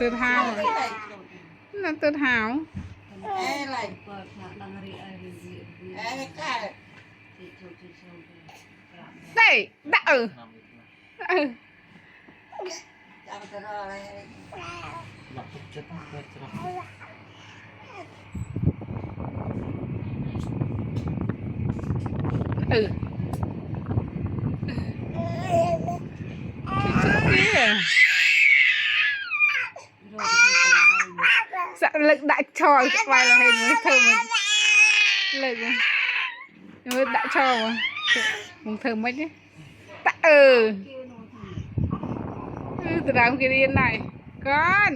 tự hào nó tự hào đây đã ừ ừ dạ lực đã cho quay là hình mới thơm lực mới đã cho mà mùng thơm mấy nhé tạ từ đám kia điên này con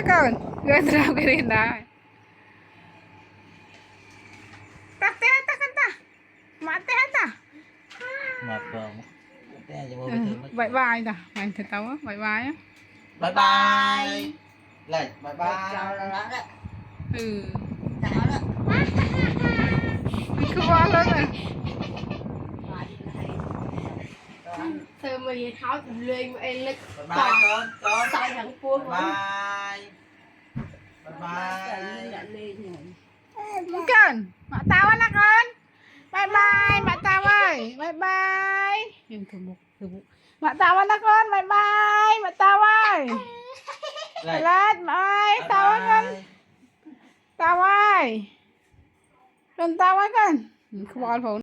con gue từ đám kia điên này tak teh tak kan ta mate ta bye bye nè mày thật tao á bye bye á bye bye lại bye bye ừ cứ bo lên rồi thôi mày tháo lên em lên bye bye con sai thằng cua bye bye con mẹ tao á con bye bye mẹ tao ơi bye bye nhìn thử mục mẹ tao á con bye bye mẹ tao ơi lên mẹ ơi tao á con tao ơi con tao á con không bỏ phone